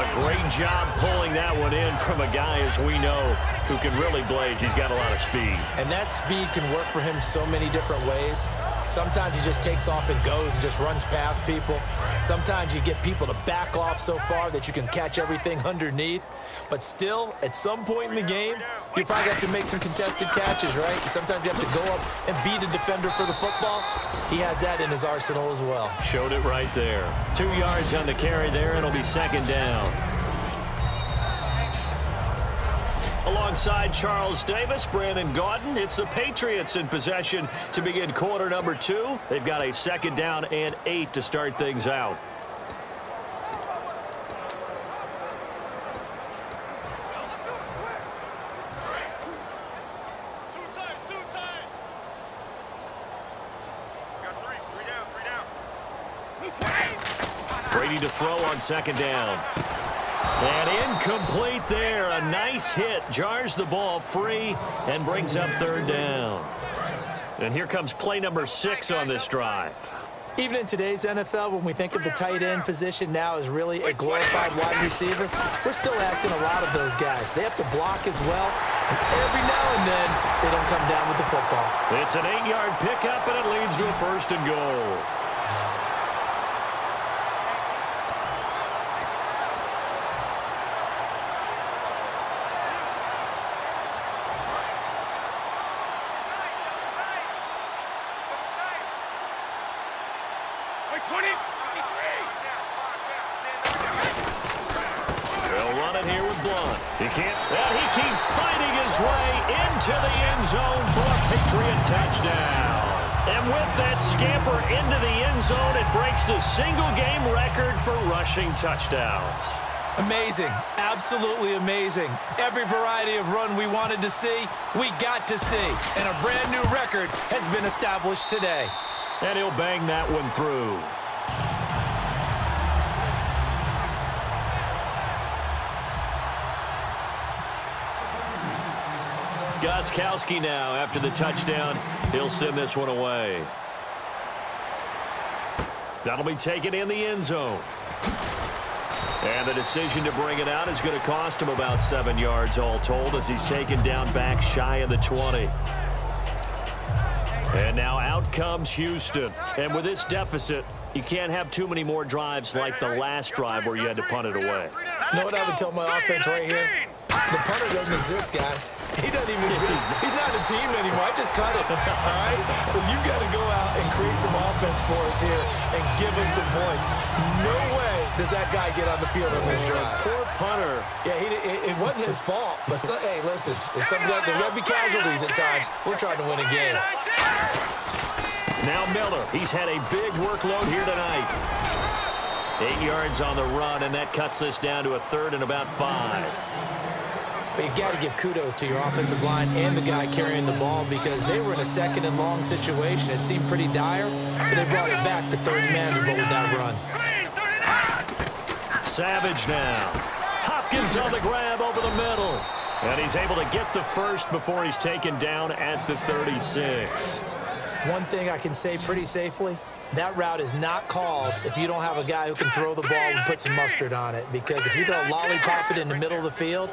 A great job pulling that one in from a guy, as we know, who can really blaze. He's got a lot of speed. And that speed can work for him so many different ways. Sometimes he just takes off and goes and just runs past people. Sometimes you get people to back off so far that you can catch everything underneath. But still, at some point in the game, you probably have to make some contested catches, right? Sometimes you have to go up and beat a defender for the football. He has that in his arsenal as well. Showed it right there. 2 yards on the carry there. It'll be second down. Alongside Charles Davis, Brandon Gaudin, it's the Patriots in possession to begin quarter number 2. They've got a second down and 8 to start things out. Brady to throw on second down. And incomplete there. A nice hit. Jars the ball free and brings up third down. And here comes play number 6 on this drive. Even in today's NFL, when we think of the tight end position now as really a glorified wide receiver, we're still asking a lot of those guys. They have to block as well, and every now and then, they don't come down with the football. It's an 8-yard pickup, and it leads to a first and goal. He can't, and he keeps fighting his way into the end zone for a Patriot touchdown. And with that scamper into the end zone, it breaks the single-game record for rushing touchdowns. Amazing. Absolutely amazing. Every variety of run we wanted to see, we got to see. And a brand-new record has been established today. And he'll bang that one through. Gostkowski now, after the touchdown, he'll send this one away. That'll be taken in the end zone. And the decision to bring it out is going to cost him about 7 yards all told, as he's taken down back shy of the 20. And now out comes Houston. And with this deficit, you can't have too many more drives like the last drive where you had to punt it away. You know what I would tell my offense right here? The punter doesn't exist, guys. He doesn't even exist. He's not a team anymore. I just cut it, all right? So you've got to go out and create some offense for us here and give us some points. No way does that guy get on the field on this drive. Poor punter. Yeah, it wasn't his fault. But, hey, listen, if there will be casualties at times, we're trying to win a game. Now Miller. He's had a big workload here tonight. 8 yards on the run, and that cuts this down to a third and about 5. But you've got to give kudos to your offensive line and the guy carrying the ball, because they were in a second and long situation. It seemed pretty dire, but they brought it back to third and manageable with that run. Savage now. Hopkins on the grab over the middle. And he's able to get the first before he's taken down at the 36. One thing I can say pretty safely, that route is not called if you don't have a guy who can throw the ball and put some mustard on it. Because if you're going to lollipop it in the middle of the field,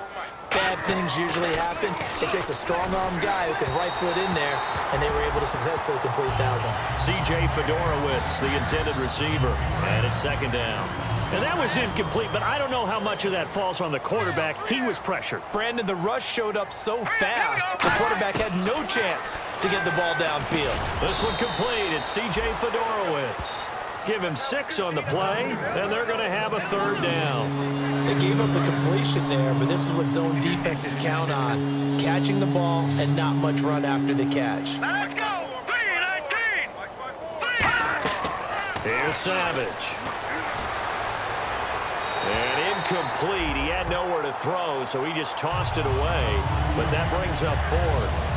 bad things usually happen. It takes a strong-arm guy who can rifle it in there, and they were able to successfully complete that one. C.J. Fedorowicz, the intended receiver, and it's second down. And that was incomplete, but I don't know how much of that falls on the quarterback. He was pressured. Brandon, the rush showed up so fast, the quarterback had no chance to get the ball downfield. This one complete. It's C.J. Fedorowicz. Give him 6 on the play, and they're going to have a third down. They gave up the completion there, but this is what zone defenses count on. Catching the ball and not much run after the catch. Let's go! 3-19! Here's Savage. And incomplete. He had nowhere to throw, so he just tossed it away. But that brings up fourth.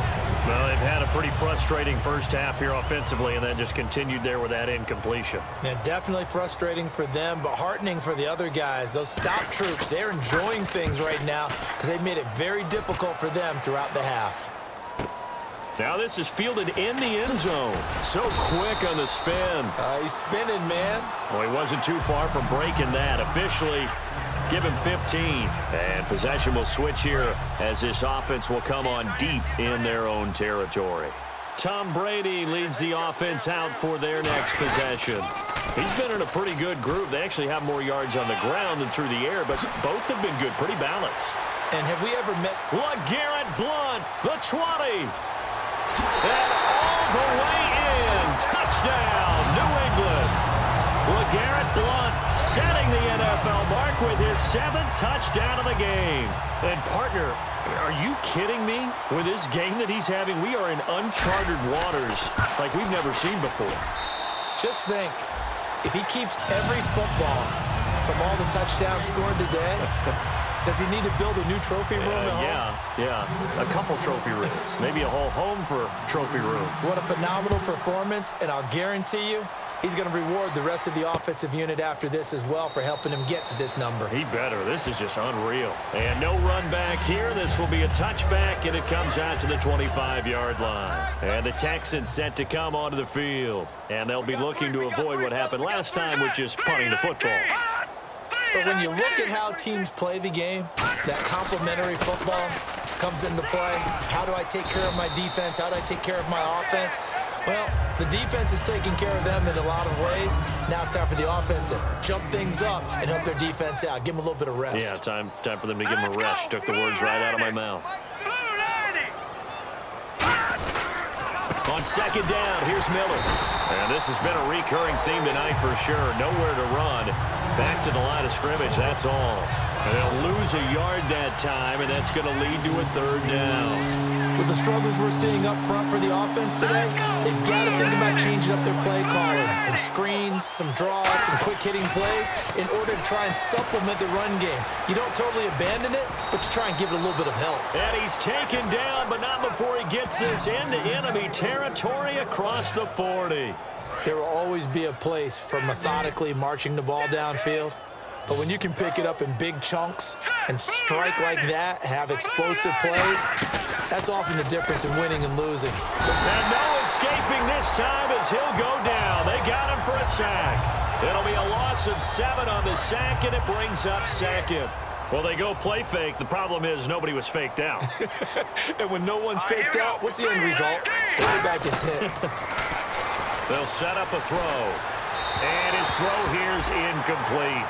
Well, they've had a pretty frustrating first half here offensively, and then just continued there with that incompletion. Yeah, definitely frustrating for them, but heartening for the other guys. Those stop troops, they're enjoying things right now because they've made it very difficult for them throughout the half. Now this is fielded in the end zone. So quick on the spin. He's spinning, man. Well, he wasn't too far from breaking that. Officially, Give him 15. And possession will switch here as this offense will come on deep in their own territory. Tom Brady leads the offense out for their next possession. He's been in a pretty good group. They actually have more yards on the ground than through the air, but both have been good, pretty balanced. And have we ever met LeGarrette Blount, the 20. And all the way in. Touchdown, New England. LeGarrette Blount setting the NFL mark with his 7th touchdown of the game. And, partner, are you kidding me? With this game that he's having, we are in uncharted waters like we've never seen before. Just think, if he keeps every football from all the touchdowns scored today, does he need to build a new trophy room at home? Yeah. A couple trophy rooms. Maybe a whole home for trophy room. What a phenomenal performance, and I'll guarantee you, he's going to reward the rest of the offensive unit after this as well for helping him get to this number. He better. This is just unreal. And no run back here. This will be a touchback, and it comes out to the 25-yard line. And the Texans set to come onto the field. And they'll be looking to avoid what happened last time, which is punting the football. But when you look at how teams play the game, that complementary football comes into play. How do I take care of my defense? How do I take care of my offense? Well, the defense is taking care of them in a lot of ways. Now it's time for the offense to jump things up and help their defense out. Give them a little bit of rest. Yeah, time for them to give them a rest. Took the words right out of my mouth. On second down, here's Miller. And this has been a recurring theme tonight for sure. Nowhere to run. Back to the line of scrimmage, that's all. And they'll lose a yard that time, and that's going to lead to a 3rd down. With the struggles we're seeing up front for the offense today, they've got to think about changing up their play calling. Some screens, some draws, some quick-hitting plays in order to try and supplement the run game. You don't totally abandon it, but you try and give it a little bit of help. And he's taken down, but not before he gets this into enemy territory across the 40. There will always be a place for methodically marching the ball downfield. But when you can pick it up in big chunks and strike like that, have explosive plays, that's often the difference in winning and losing. And no escaping this time as he'll go down. They got him for a sack. It'll be a loss of 7 on the sack, and it brings up 2nd. Well, they go play fake. The problem is nobody was faked out. And when no one's faked out, what's the end result? Quarterback gets hit. They'll set up a throw. And his throw here's incomplete.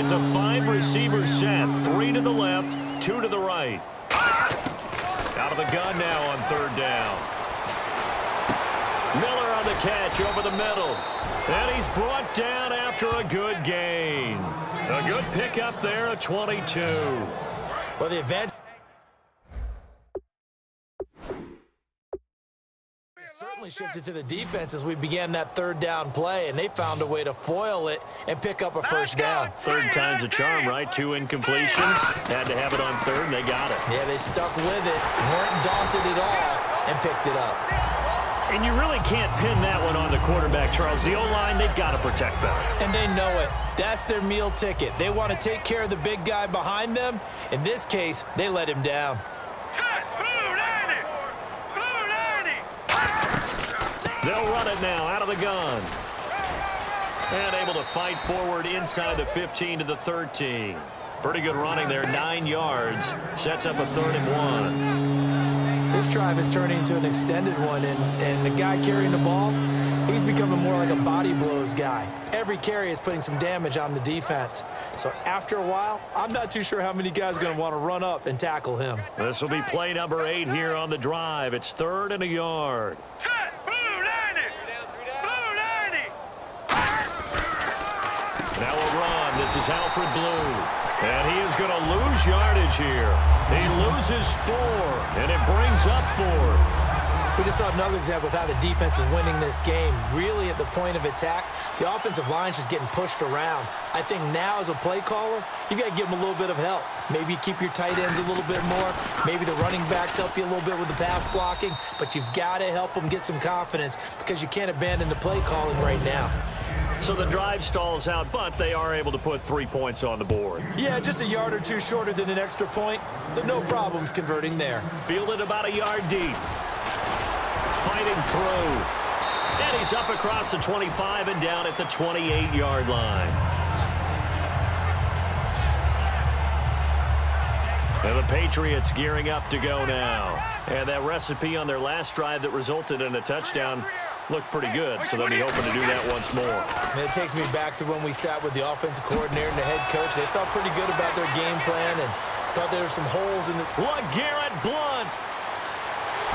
It's a 5-receiver set. 3 to the left, 2 to the right. Out of the gun now on 3rd down. Miller on the catch over the middle. And he's brought down after a good gain. A good pickup there, a 22. Well, the advantage certainly shifted to the defense as we began that 3rd down play, and they found a way to foil it and pick up a 1st down. 3rd time's a charm, right? 2 incompletions. Had to have it on 3rd, and they got it. Yeah, they stuck with it, weren't daunted at all, and picked it up. And you really can't pin that one on the quarterback, Charles. The O-line, they've got to protect them. And they know it. That's their meal ticket. They want to take care of the big guy behind them. In this case, they let him down. They'll run it now out of the gun. And able to fight forward inside the 15 to the 13. Pretty good running there, 9 yards. Sets up a 3rd and 1. This drive is turning into an extended one, and the guy carrying the ball, he's becoming more like a body blows guy. Every carry is putting some damage on the defense. So after a while, I'm not too sure how many guys are going to want to run up and tackle him. This will be play number 8 here on the drive. It's 3rd and a yard. Now a run. This is Alfred Blue. And he is going to lose yardage here. He loses 4, and it brings up 4th. We just saw another example of how the defense is winning this game. Really at the point of attack, the offensive line is just getting pushed around. I think now as a play caller, you've got to give them a little bit of help. Maybe you keep your tight ends a little bit more. Maybe the running backs help you a little bit with the pass blocking. But you've got to help them get some confidence because you can't abandon the play calling right now. So the drive stalls out, but they are able to put 3 points on the board. Yeah, just a yard or two shorter than an extra point, so no problems converting there. Fielded about a yard deep. fighting through. And he's up across the 25 and down at the 28-yard line. And the Patriots gearing up to go now. And that recipe on their last drive that resulted in a touchdown looked pretty good, so they'll be hoping to do that once more. And it takes me back to when we sat with the offensive coordinator and the head coach. They felt pretty good about their game plan and thought there were some holes in the... LeGarrette Blount.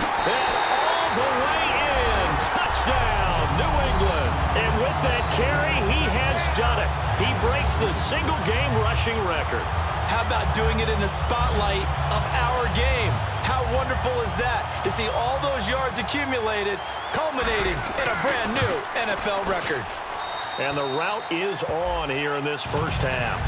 And all the way in. Touchdown, New England. And with that carry, he has done it. He breaks the single-game rushing record. How about doing it in the spotlight of our game? How wonderful is that to see all those yards accumulated, culminating in a brand new NFL record. And the route is on here in this first half.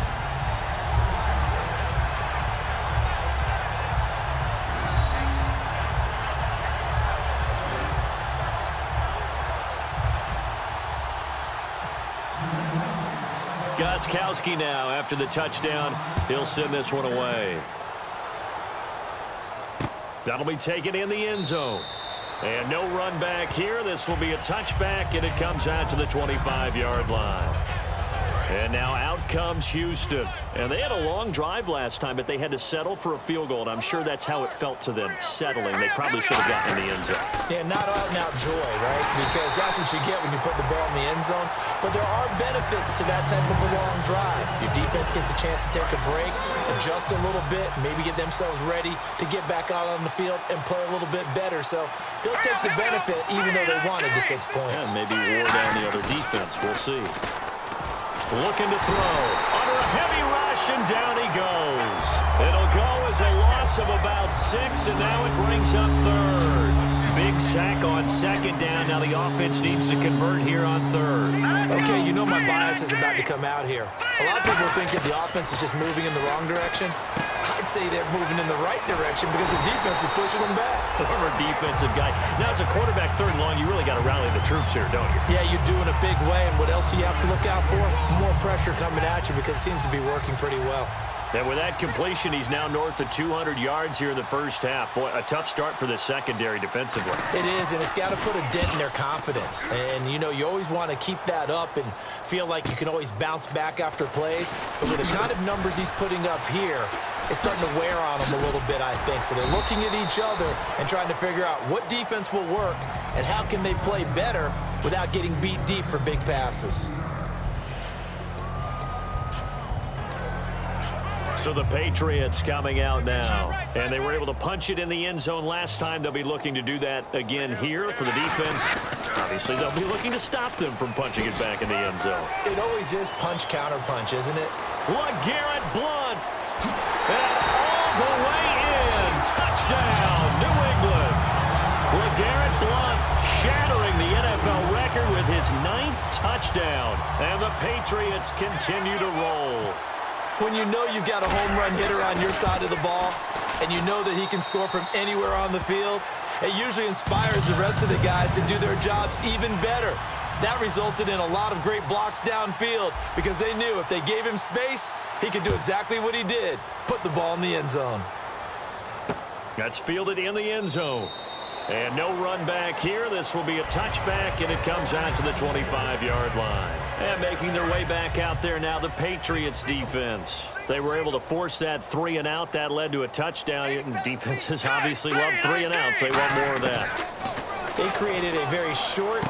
Gostkowski now after the touchdown. He'll send this one away. That'll be taken in the end zone. And no run back here. This will be a touchback, and it comes out to the 25-yard line. And now out comes Houston. And they had a long drive last time, but they had to settle for a field goal. And I'm sure that's how it felt to them, settling. They probably should have gotten in the end zone. Yeah, not out-and-out joy, right? Because that's what you get when you put the ball in the end zone. But there are benefits to that type of a long drive. Your defense gets a chance to take a break, adjust a little bit, maybe get themselves ready to get back out on the field and play a little bit better. So they'll take the benefit even though they wanted the 6 points. And maybe wore down the other defense. We'll see. Looking to throw. Under a heavy rush, and down he goes. It'll go as a loss of about 6, and now it brings up third. Big sack on second down. Now the offense needs to convert here on third. Okay, you know my bias is about to come out here. A lot of people think that the offense is just moving in the wrong direction. I'd say they're moving in the right direction because the defense is pushing them back. Former defensive guy. Now, as a quarterback, third and long, you really got to rally the troops here, don't you? Yeah, you do in a big way. And what else do you have to look out for? More pressure coming at you because it seems to be working pretty well. And with that completion, he's now north of 200 yards here in the first half. Boy, a tough start for the secondary defensively. It is, and it's got to put a dent in their confidence. And, you know, you always want to keep that up and feel like you can always bounce back after plays. But with the kind of numbers he's putting up here, it's starting to wear on them a little bit, I think. So they're looking at each other and trying to figure out what defense will work and how can they play better without getting beat deep for big passes. So the Patriots coming out now. And they were able to punch it in the end zone last time. They'll be looking to do that again here for the defense. Obviously, they'll be looking to stop them from punching it back in the end zone. It always is punch-counter-punch, isn't it? LeGarrette Blount. And all the way in. Touchdown, New England. LeGarrette Blount shattering the NFL record with his 9th touchdown. And the Patriots continue to roll. When you know you've got a home run hitter on your side of the ball and you know that he can score from anywhere on the field, it usually inspires the rest of the guys to do their jobs even better. That resulted in a lot of great blocks downfield because they knew if they gave him space, he could do exactly what he did, put the ball in the end zone. That's fielded in the end zone. And no run back here. This will be a touchback, and it comes out to the 25-yard line. And making their way back out there now, the Patriots defense. They were able to force that 3 and out. That led to a touchdown. And defenses obviously love 3 and outs. They want more of that. They created a very short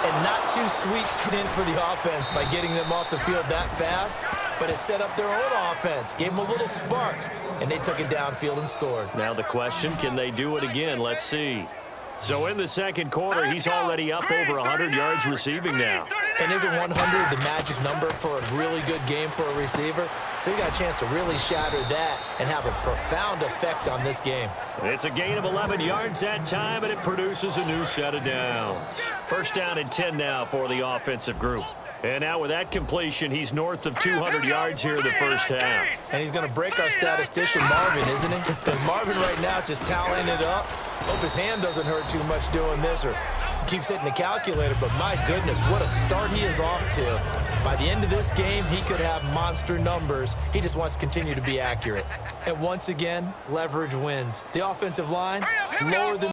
and not too sweet stint for the offense by getting them off the field that fast, but it set up their own offense, gave them a little spark, and they took it downfield and scored. Now the question, can they do it again? Let's see. So in the second quarter, he's already up over 100 yards receiving now. And isn't 100 the magic number for a really good game for a receiver? So he got a chance to really shatter that and have a profound effect on this game. It's a gain of 11 yards that time, and it produces a new set of downs. First down and 10 now for the offensive group. And now with that completion, he's north of 200 yards here in the first half. And he's going to break our statistician, Marvin, isn't he? Because Marvin right now is just tallying it up. Hope his hand doesn't hurt too much doing this or keeps hitting the calculator. But my goodness, what a start he is off to. By the end of this game, he could have monster numbers. He just wants to continue to be accurate. And once again, leverage wins. The offensive line, lower than